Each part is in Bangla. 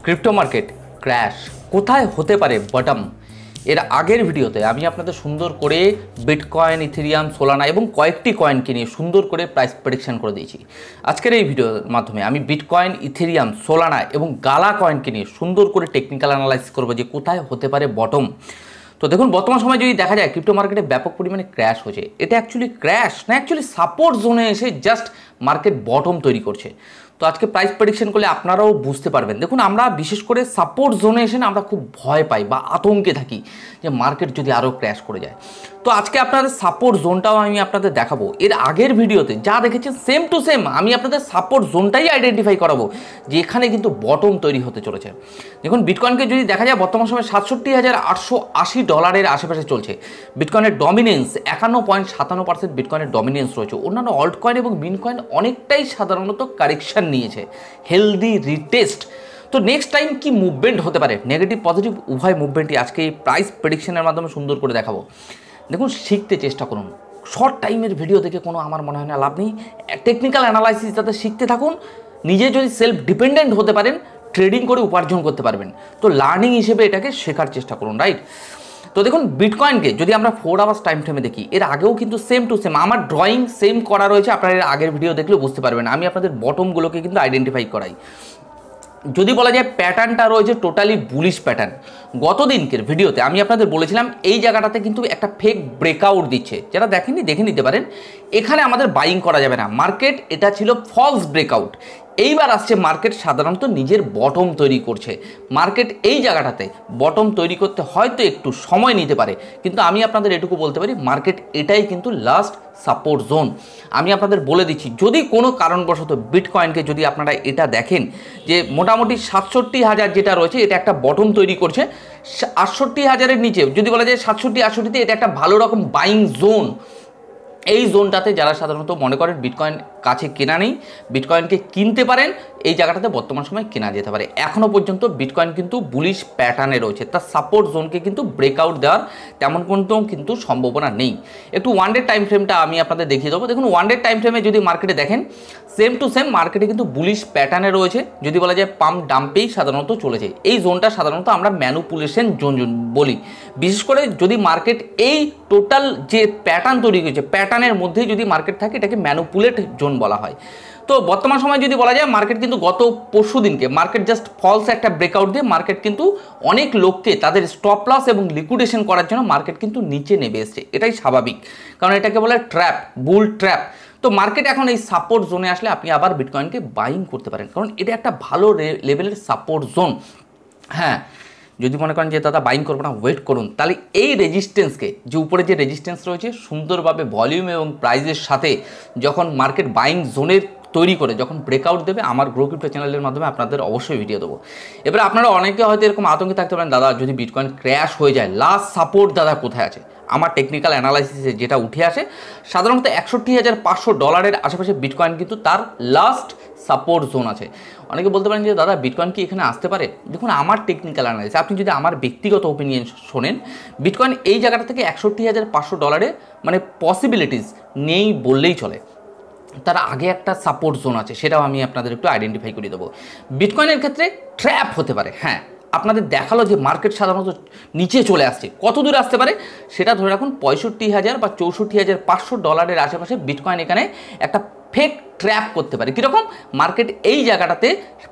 ক্রিপ্টো মার্কেট ক্র্যাশ কোথায় হতে পারে বটম। এর আগের ভিডিওতে আমি আপনাদের সুন্দর করে বিটকয়েন, ইথেরিয়াম, সোলানা এবং কয়েকটি কয়েনকে নিয়ে সুন্দর করে প্রাইস প্রেডিকশন করে দিয়েছি। আজকের এই ভিডিওর মাধ্যমে আমি বিটকয়েন, ইথেরিয়াম, সোলানা এবং গালা কয়েনকে নিয়ে সুন্দর করে টেকনিক্যাল অ্যানালাইসিস করবো যে কোথায় হতে পারে বটম। তো দেখুন, বর্তমান সময় যদি দেখা যায় ক্রিপ্টো মার্কেটে ব্যাপক পরিমাণে ক্র্যাশ হচ্ছে। এটা অ্যাকচুয়ালি ক্র্যাশ না, অ্যাকচুয়ালি সাপোর্ট জোনে এসে জাস্ট মার্কেট বটম তৈরি করছে। তো আজকে প্রাইস প্রেডিকশন করলে আপনারাও বুঝতে পারবেন। দেখুন, আমরা বিশেষ করে সাপোর্ট জোনে এসে না আমরা খুব ভয় পাই বা আতঙ্কে থাকি যে মার্কেট যদি আরও ক্র্যাশ করে যায়। তো আজকে আপনাদের সাপোর্ট জোনটাও আমি আপনাদের দেখাবো। এর আগের ভিডিওতে যা দেখেছেন সেম টু সেম আমি আপনাদের সাপোর্ট জোনটাই আইডেন্টিফাই করাবো যে এখানে কিন্তু বটম তৈরি হতে চলেছে। দেখুন, বিটকয়েনকে যদি দেখা যায় বর্তমান সময় $৬৭,৮৮০ আশেপাশে চলছে। বিটকয়েনের ডমিনেন্স ৫১.৫৭% বিটকয়েনের ডমিনেন্স রয়েছে। অন্যান্য অল্ট কয়েন এবং মিন কয়েন অনেকটাই সাধারণত কারেকশন নিয়েছে, হেলদি রিটেস্ট। তো নেক্সট টাইম কি মুভমেন্ট হতে পারে, নেগেটিভ পজিটিভ উভয় মুভমেন্টই আজকে এই প্রাইস প্রেডিকশনের মাধ্যমে সুন্দর করে দেখাবো। দেখুন, শিখতে চেষ্টা করুন। শর্ট টাইমের ভিডিও দেখে কোনো আমার মনে হয় না লাভ নেই। টেকনিক্যাল অ্যানালাইসিস যাতে শিখতে থাকুন, নিজে যদি সেলফ ডিপেন্ডেন্ট হতে পারেন, ট্রেডিং করে উপার্জন করতে পারবেন। তো লার্নিং হিসেবে এটাকে শেখার চেষ্টা করুন, রাইট? তো দেখুন, বিটকয়েনকে যদি আমরা 4 আওয়ার্স টাইম ফ্রেমে দেখি, এর আগেও কিন্তু সেম টু সেম আমার ড্রয়িং সেম করা রয়েছে। আপনারা এর আগের ভিডিও দেখলেও বুঝতে পারবেন। আমি আপনাদের বটমগুলোকে কিন্তু আইডেন্টিফাই করাই। যদি বলা যায় প্যাটার্নটা রয়েছে টোটালি বুলিশ প্যাটার্ন। গত দিনকের ভিডিওতে আমি আপনাদের বলেছিলাম এই জায়গাটাতে কিন্তু একটা ফেক ব্রেকআউট দিচ্ছে। যারা দেখেননি দেখে নিতে পারেন। এখানে আমাদের বাইং করা যাবে না, মার্কেট এটা ছিল ফলস ব্রেকআউট। এইবার আসছে মার্কেট সাধারণত নিজের বটম তৈরি করছে। মার্কেট এই জায়গাটাতে বটম তৈরি করতে হয়তো একটু সময় নিতে পারে, কিন্তু আমি আপনাদের এটুকু বলতে পারি মার্কেট এটাই কিন্তু লাস্ট সাপোর্ট জোন। আমি আপনাদের বলে দিচ্ছি, যদি কোনো কারণবশত বিটকয়েনকে যদি আপনারা এটা দেখেন যে মোটামুটি ৬৭,০০০ যেটা রয়েছে এটা একটা বটম তৈরি করছে, ৬৮,০০০-এর নিচে যদি বলা যায় ৬৭-৬৮-তে এটা একটা ভালো রকম বাইং জোন। এই জোনটাতে যারা সাধারণত মনে করেন বিটকয়েন কাছে কেনা নেই, বিটকয়েনকে কিনতে পারেন, এই জায়গাটাতে বর্তমান সময় কেনা যেতে পারে। এখনও পর্যন্ত বিটকয়েন কিন্তু বুলিশ প্যাটার্নে রয়েছে, তার সাপোর্ট জোনকে কিন্তু ব্রেকআউট দেওয়ার তেমন কিন্তু সম্ভাবনা নেই। একটু ওয়ান ডে টাইম ফ্রেমটা আমি আপনাদের দেখিয়ে দেবো। দেখুন, ওয়ান ডে টাইম ফ্রেমে যদি মার্কেটে দেখেন সেম টু সেম মার্কেটে কিন্তু বুলিশ প্যাটার্নে রয়েছে। যদি বলা যায় পাম্প ডাম্পেই সাধারণত চলেছে। এই জোনটা সাধারণত আমরা ম্যানুপুলেশন জোন বলি। বিশেষ করে যদি মার্কেট এই টোটাল যে প্যাটার্ন তৈরি করেছে প্যাটার্নের মধ্যেই যদি মার্কেট থাকে এটাকে ম্যানুপুলেট জোন বলা হয়। তো বর্তমান সময় যদি বলা যায় মার্কেট কিন্তু গত পরশু দিনকে মার্কেট জাস্ট ফলস একটা ব্রেকআউট দিয়ে মার্কেট কিন্তু অনেক লোককে তাদের স্টপ লস এবং লিকুইডেশন করার জন্য মার্কেট কিন্তু নিচে নেমে এসছে। এটাই স্বাভাবিক, কারণ এটাকে বলে ট্র্যাপ, বুল ট্র্যাপ। তো মার্কেট এখন এই সাপোর্ট জোনে আসলে আপনি আবার বিটকয়েনকে বাইং করতে পারেন, কারণ এটা একটা ভালো লেভেলের সাপোর্ট জোন। হ্যাঁ, যদি মনে করেন যে দাদা বাইং করবো না, ওয়েট করুন, তাহলে এই রেজিস্ট্যান্সকে, যে উপরে যে রেজিস্ট্যান্স রয়েছে সুন্দরভাবে ভলিউম এবং প্রাইসের সাথে যখন মার্কেট বাইং জোনের তৈরি করে যখন ব্রেকআউট দেবে, আমার গ্রো ক্রিপ্টো চ্যানেলের মাধ্যমে আপনাদের অবশ্যই ভিডিও দেবো। এবার আপনারা অনেকে হয়তো এরকম আতঙ্কে থাকতে পারেন, দাদা যদি বিটকয়েন ক্র্যাশ হয়ে যায় লাস্ট সাপোর্ট দাদা কোথায় আছে? আমার টেকনিক্যাল অ্যানালাইসিসে যেটা উঠে আসে সাধারণত $৬১,৫০০ আশেপাশে বিটকয়েন কিন্তু তার লাস্ট সাপোর্ট জোন আছে। অনেকে বলতে পারেন যে দাদা বিটকয়েন কি এখানে আসতে পারে? দেখুন, আমার টেকনিক্যাল অ্যানালাইসিস, আপনি যদি আমার ব্যক্তিগত ওপিনিয়ন শোনেন, বিটকয়েন এই জায়গাটা থেকে $৬১,৫০০ মানে পসিবিলিটিস নেই বললেই চলে। তার আগে একটা সাপোর্ট জোন আছে, সেটাও আমি আপনাদের একটু আইডেন্টিফাই করে দেবো। বিটকয়েনের ক্ষেত্রে ট্র্যাপ হতে পারে। হ্যাঁ, আপনাদের দেখালো যে মার্কেট সাধারণত নিচে চলে আসছে, কত দূরে আসতে পারে সেটা ধরে রাখুন ৬৫,০০০ বা $৬৪,৫০০ আশেপাশে বিটকয়েন এখানে একটা ফেক ট্র্যাপ করতে পারে। কীরকম? মার্কেট এই জায়গাটাতে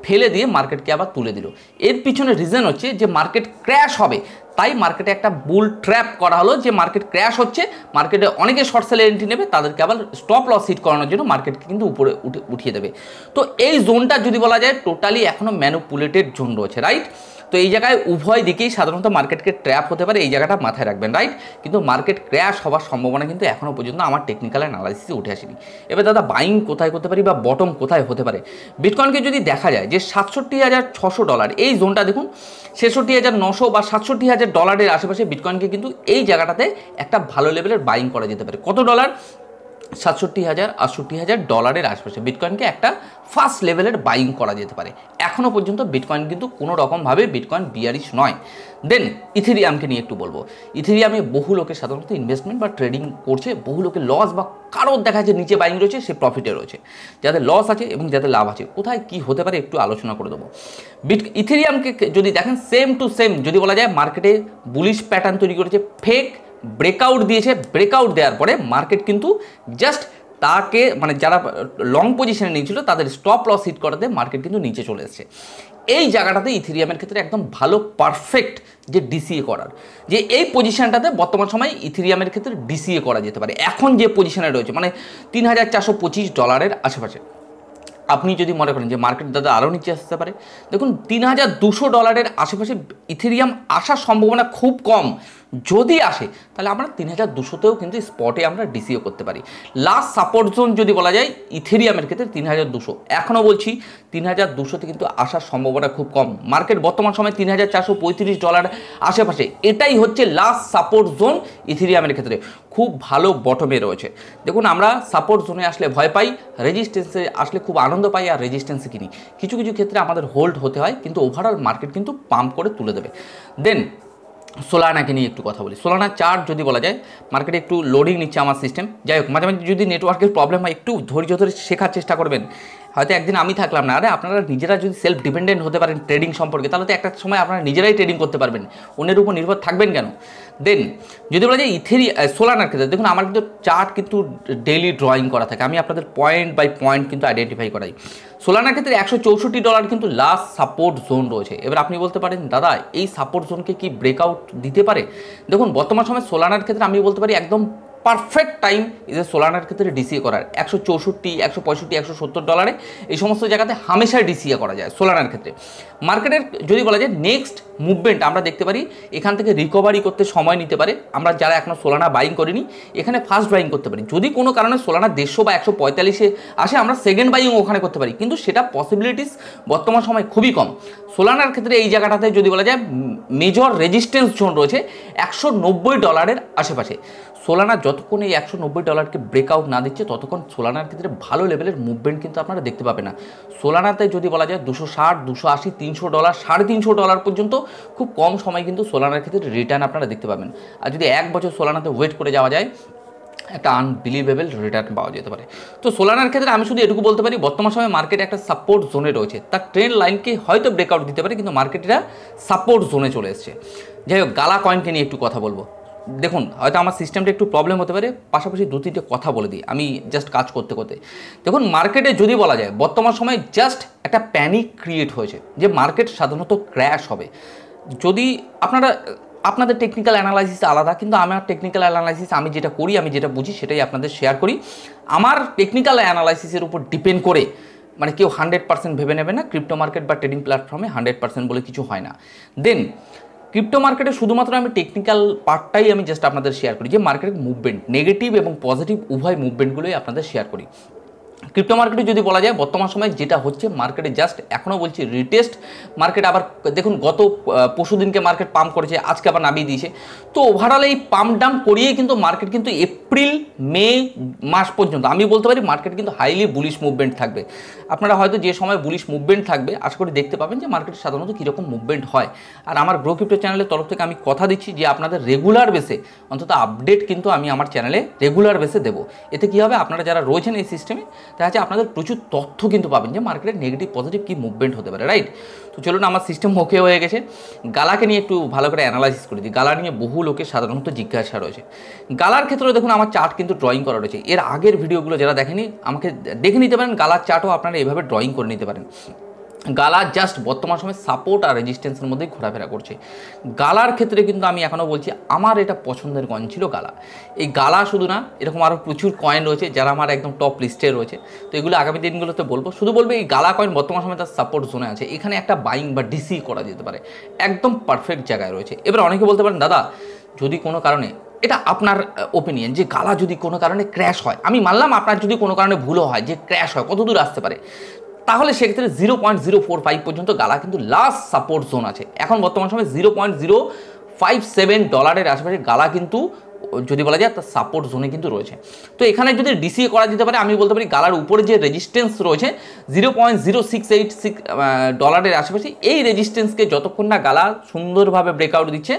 ফেলে দিয়ে মার্কেটকে আবার তুলে দিল। এর পিছনে রিজন হচ্ছে যে মার্কেট ক্র্যাশ হবে, তাই মার্কেটে একটা বুল ট্র্যাপ করা হলো যে মার্কেট ক্র্যাশ হচ্ছে, মার্কেটে অনেকে শর্ট সেলের এন্ট্রি নেবে, তাদেরকে আবার স্টপ লস হিট করানোর জন্য মার্কেটকে কিন্তু উপরে উঠিয়ে দেবে। তো এই জোনটা যদি বলা যায় টোটালি এখনও ম্যানুপুলেটেড জোন রয়েছে, রাইট? তো এই জায়গায় উভয় দিকেই সাধারণত মার্কেটকে ট্র্যাপ হতে পারে, এই জায়গাটা মাথায় রাখবেন, রাইট? কিন্তু মার্কেট ক্র্যাশ হওয়ার সম্ভাবনা কিন্তু এখনও পর্যন্ত আমার টেকনিক্যাল অ্যানালাইসিসে উঠে আসেনি। এবার দাদা বাইং কোথায় করতে পারি বা বটম কোথায় হতে পারে? বিটকয়েনকে যদি দেখা যায় যে $৬৭,৬০০ এই জোনটা দেখুন, $৬৬,৯০০ বা $৬৭,০০০ আশেপাশে বিটকয়েনকে কিন্তু এই জায়গাটাতে একটা ভালো লেভেলের বাইং করা যেতে পারে। কত ডলার? $67,000 $68,000 ডলারের আশপাশে বিটকয়েনকে একটা ফার্স্ট লেভেলের বাইং করা যেতে পারে। এখনও পর্যন্ত বিটকয়েন কিন্তু কোনো রকমভাবে বিটকয়েন বিয়ারিশ নয়। দেন ইথেরিয়ামকে নিয়ে একটু বলবো। ইথেরিয়ামে বহু লোকে সাধারণত ইনভেস্টমেন্ট বা ট্রেডিং করছে, বহু লোকে লস বা কারোর দেখা যাচ্ছে নিচে বাইং রয়েছে, সে প্রফিটে রয়েছে। যাদের লস আছে এবং যাদের লাভ আছে, কোথায় কি হতে পারে একটু আলোচনা করে দেবো। ইথেরিয়ামকে যদি দেখেন সেম টু সেম যদি বলা যায়, মার্কেটে বুলিশ প্যাটার্ন তৈরি করেছে, ফেক ব্রেকআউট দিয়েছে, ব্রেকআউট দেওয়ার পরে মার্কেট কিন্তু জাস্ট তাকে মানে যারা লং পজিশনে নিয়েছিল তাদের স্টপ লস হিট করাতে মার্কেট কিন্তু নিচে চলে এসেছে। এই জায়গাটাতে ইথেরিয়ামের ক্ষেত্রে একদম ভালো পারফেক্ট যে ডিসিএ করার, যে এই পজিশনটাতে বর্তমান সময়ে ইথেরিয়ামের ক্ষেত্রে ডিসিএ করা যেতে পারে এখন যে পজিশনে রয়েছে, মানে $3,425 আশেপাশে। আপনি যদি মনে করেন যে মার্কেট দাদা আরও নিচে আসতে পারে, দেখুন $3,200 আশেপাশে ইথেরিয়াম আসার সম্ভাবনা খুব কম। যদি আসে তাহলে আমরা 3,200তেও কিন্তু স্পটে আমরা ডিসিও করতে পারি। লাস্ট সাপোর্ট জোন যদি বলা যায় ইথেরিয়ামের ক্ষেত্রে 3,200, এখনও বলছি 3,200তে কিন্তু আসার সম্ভাবনা খুব কম। মার্কেট বর্তমান সময় $3,435 আশেপাশে, এটাই হচ্ছে লাস্ট সাপোর্ট জোন ইথেরিয়ামের ক্ষেত্রে। খুব ভালো বটমে রয়েছে। দেখুন আমরা সাপোর্ট জোনে আসলে ভয় পাই, রেজিস্ট্যান্সে আসলে খুব আনন্দ পাই আর রেজিস্ট্যান্সে কিনি। কিছু কিছু ক্ষেত্রে আমাদের হোল্ড হতে হয়, কিন্তু ওভারঅল মার্কেট কিন্তু পাম্প করে তুলে দেবে। দেন সোলানাকে নিয়ে একটু কথা বলি। সোলানা চার্ট যদি বলা যায়, মার্কেটে একটু লোডিং নিচ্ছে আমার সিস্টেম। যাই হোক, মাঝে মাঝে যদি নেটওয়ার্কের প্রবলেম হয় একটু ধৈর্য ধরে শেখার চেষ্টা করবেন। হয়তো একদিন আমি থাকলাম না, আরে আপনারা নিজেরা যদি সেলফ ডিপেন্ডেন্ট হতে পারেন ট্রেডিং সম্পর্কে, তাহলে তো একটা সময় আপনারা নিজেরাই ট্রেডিং করতে পারবেন, অন্যের উপর নির্ভর থাকবেন কেন। দেন যদি বলা যায় সোলানার ক্ষেত্রে দেখুন আমার কিন্তু চার্ট কিন্তু ডেইলি ড্রয়িং করা থাকে, আমি আপনাদের পয়েন্ট বাই পয়েন্ট কিন্তু আইডেন্টিফাই করাই। সোলানার ক্ষেত্রে $164 কিন্তু লাস্ট সাপোর্ট জোন রয়েছে। এবার আপনি বলতে পারেন দাদা এই সাপোর্ট জোনকে কি ব্রেকআউট দিতে পারে? দেখুন বর্তমান সময় সোলানার ক্ষেত্রে আমি বলতে পারি একদম পারফেক্ট টাইম যে সোলানার ক্ষেত্রে ডিসিএ করার। $164, $165, $170 এই সমস্ত জায়গাতে হামেশাই ডিসিএ করা যায় সোলানার ক্ষেত্রে। মার্কেটের যদি বলা যায় নেক্সট মুভমেন্ট আমরা দেখতে পারি, এখান থেকে রিকভারি করতে সময় নিতে পারে। আমরা যারা এখনও সোলানা বাইং করিনি এখানে ফার্স্ট বাইং করতে পারি। যদি কোনো কারণে সোলানা 150 বা 145-এ আসে আমরা সেকেন্ড বাইং ওখানে করতে পারি, কিন্তু সেটা পসিবিলিটিস বর্তমান সময় খুবই কম। সোলানার ক্ষেত্রে এই জায়গাটাতে যদি বলা যায় মেজর রেজিস্ট্যান্স জোন রয়েছে $190 আশেপাশে। সোলানা যতক্ষণ এই $190কে ব্রেকআউট না দিচ্ছে ততক্ষণ সোলানার ক্ষেত্রে ভালো লেভেলের মুভমেন্ট কিন্তু আপনারা দেখতে পাবেন না। সোলানাতে যদি বলা যায় $260, $280, $300, $350 পর্যন্ত খুব কম সময় কিন্তু সোলানার ক্ষেত্রে রিটার্ন আপনারা দেখতে পাবেন। আর যদি এক বছর সোলানাতে ওয়েট করে যাওয়া যায় একটা আনবিলিভেবল রিটার্ন পাওয়া যেতে পারে। তো সোলানার ক্ষেত্রে আমি শুধু এটুকু বলতে পারি বর্তমান সময় মার্কেট একটা সাপোর্ট জোনে রয়েছে, তার ট্রেন্ড লাইনকে হয়তো ব্রেকআউট দিতে পারে, কিন্তু মার্কেটটা সাপোর্ট জোনে চলে এসছে। যাই হোক, গালা কয়েনকে নিয়ে একটু কথা বলবো। দেখুন হয়তো আমার সিস্টেমটা একটু প্রবলেম হতে পারে, পাশাপাশি 2-3টে কথা বলে দিই আমি জাস্ট কাজ করতে করতে। দেখুন মার্কেটে যদি বলা যায় বর্তমান সময়ে জাস্ট একটা প্যানিক ক্রিয়েট হয়েছে যে মার্কেট সাধারণত ক্র্যাশ হবে। যদি আপনাদের টেকনিক্যাল অ্যানালাইসিস আলাদা, কিন্তু আমার টেকনিক্যাল অ্যানালাইসিস আমি যেটা করি, আমি যেটা বুঝি সেটাই আপনাদের শেয়ার করি। আমার টেকনিক্যাল অ্যানালাইসিসের উপর ডিপেন্ড করে মানে কেউ 100% ভেবে নেবে না। ক্রিপ্টো মার্কেট বা ট্রেডিং প্ল্যাটফর্মে 100% বলে কিছু হয় না। দেন ক্রিপ্টো মার্কেটে শুধুমাত্র আমি টেকনিক্যাল পার্টটাই আমি জাস্ট আপনাদের শেয়ার করি, যে মার্কেটের মুভমেন্ট নেগেটিভ এবং পজিটিভ উভয় মুভমেন্টগুলোই আপনাদের শেয়ার করি। ক্রিপ্টো মার্কেটে যদি বলা যায় বর্তমান সময় যেটা হচ্ছে মার্কেটে জাস্ট এখনও বলছি রিটেস্ট মার্কেট। আবার দেখুন গত পরশুদিনকে মার্কেট পাম্প করেছে, আজকে আবার নামিয়ে দিয়েছে। তো ওভারঅল এই পাম্প ডাম্প করিয়ে কিন্তু মার্কেট কিন্তু এপ্রিল মে মাস পর্যন্ত আমি বলতে পারি মার্কেট কিন্তু হাইলি বুলিশ মুভমেন্ট থাকবে। আপনারা হয়তো যে সময় বুলিশ মুভমেন্ট থাকবে আশা করি দেখতে পাবেন যে মার্কেট সাধারণত কীরকম মুভমেন্ট হয়। আর আমার গ্রো ক্রিপ্টো চ্যানেলের তরফ থেকে আমি কথা দিচ্ছি যে আপনাদের রেগুলার বেসে অন্তত আপডেট কিন্তু আমি আমার চ্যানেলে রেগুলার বেসে দেবো। এতে কী হবে, আপনারা যারা রয়েছেন এই সিস্টেমে দেখা যাচ্ছে আপনাদের প্রচুর তথ্য কিন্তু পাবেন যে মার্কেটের নেগেটিভ পজিটিভ কী মুভমেন্ট হতে পারে, রাইট? তো চলুন, আমার সিস্টেম ওকে হয়ে গেছে। গালাকে নিয়ে একটু ভালো করে অ্যানালাইসিস করে দিই। গালা নিয়ে বহু লোকের সাধারণত জিজ্ঞাসা রয়েছে। গালার ক্ষেত্রে দেখুন আমার চার্ট কিন্তু ড্রয়িং করা রয়েছে। এর আগের ভিডিওগুলো যারা দেখেনি আমাকে দেখে নিতে পারেন, গালার চার্টও আপনারা এভাবে ড্রয়িং করে নিতে পারেন। গালা জাস্ট বর্তমান সময় সাপোর্ট আর রেজিস্ট্যান্সের মধ্যেই ঘোরাফেরা করছে। গালার ক্ষেত্রে কিন্তু আমি এখনও বলছি আমার এটা পছন্দের কয়েন ছিল গালা। এই গালা শুধু না, এরকম আরও প্রচুর কয়েন রয়েছে যারা আমার একদম টপ লিস্টে রয়েছে। তো এগুলো আগামী দিনগুলোতে বলবো। শুধু বলবো এই গালা কয়েন বর্তমান সময় তার সাপোর্ট জোনে আছে, এখানে একটা বাইং বা ডিসি করা যেতে পারে, একদম পারফেক্ট জায়গায় রয়েছে। এবার অনেকে বলতে পারেন দাদা যদি কোনো কারণে, এটা আপনার ওপিনিয়ন, যে গালা যদি কোনো কারণে ক্র্যাশ হয়, আমি মানলাম আপনার যদি কোনো কারণে ভুলও হয় যে ক্র্যাশ হয় কত দূর আসতে পারে, তাহলে সেক্ষেত্রে 0.045 পর্যন্ত গালা কিন্তু লাস্ট সাপোর্ট জোন আছে। এখন বর্তমান সময় $0.057 আশেপাশে গালা কিন্তু যদি বলা যায় তার সাপোর্ট জোনে কিন্তু রয়েছে। তো এখানে যদি ডিসিএ করা যেতে পারে, আমি বলতে পারি গালার উপরে যে রেজিস্ট্যান্স রয়েছে $0.0686 আশেপাশে, এই রেজিস্ট্যান্সকে যতক্ষণ না গালা সুন্দরভাবে ব্রেকআউট দিচ্ছে,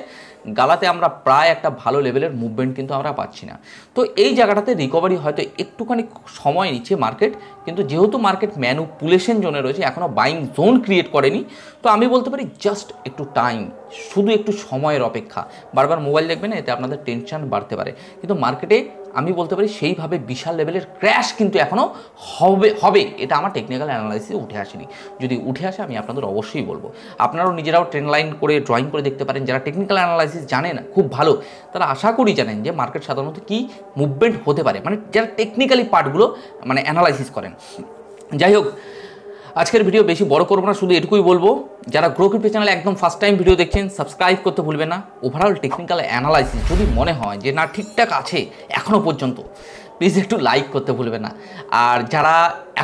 গালাতে আমরা প্রায় একটা ভালো লেভেলের মুভমেন্ট কিন্তু আমরা পাচ্ছি না। তো এই জায়গাটাতে রিকভারি হয়তো একটুখানি সময় নিচ্ছে মার্কেট, কিন্তু যেহেতু মার্কেট ম্যানুপুলেশন জোনে রয়েছে, এখনও বাইং জোন ক্রিয়েট করেনি, তো আমি বলতে পারি জাস্ট একটু টাইম, শুধু একটু সময়ের অপেক্ষা। বারবার মোবাইল দেখবেন, এতে আপনাদের টেনশন বাড়তে পারে, কিন্তু মার্কেটে আমি বলতে পারি সেইভাবে বিশাল লেভেলের ক্র্যাশ কিন্তু এখনও হবে এটা আমার টেকনিক্যাল অ্যানালাইসিসে উঠে আসেনি। যদি উঠে আসে আমি আপনাদের অবশ্যই বলবো। আপনারাও নিজেরাও ট্রেন্ড লাইন করে ড্রয়িং করে দেখতে পারেন। যারা টেকনিক্যাল অ্যানালাইসিস জানেন খুব ভালো, তারা আশা করি জানেন যে মার্কেট সাধারণত কী মুভমেন্ট হতে পারে, মানে যারা টেকনিক্যালি পার্টগুলো মানে অ্যানালাইসিস করেন। যাই হোক, আজকের ভিডিও বেশি বড় করবো না, শুধু এটুকুই বলবো, যারা গ্রো ক্রিপ্টো চ্যানেলে একদম ফার্স্ট টাইম ভিডিও দেখছেন সাবস্ক্রাইব করতে ভুলবেন না। ওভারঅল টেকনিক্যাল অ্যানালাইসিস যদি মনে হয় যে না ঠিকঠাক আছে এখনও পর্যন্ত, প্লিজ একটু লাইক করতে ভুলবেন না। আর যারা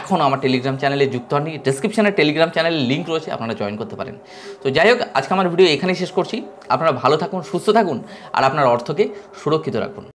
এখনও আমার টেলিগ্রাম চ্যানেলে যুক্ত হননি, ডেসক্রিপশনে টেলিগ্রাম চ্যানেলের লিঙ্ক রয়েছে, আপনারা জয়েন করতে পারেন। তো যাই হোক, আজকে আমার ভিডিও এখানেই শেষ করছি। আপনারা ভালো থাকুন, সুস্থ থাকুন, আর আপনার অর্থকে সুরক্ষিত রাখুন।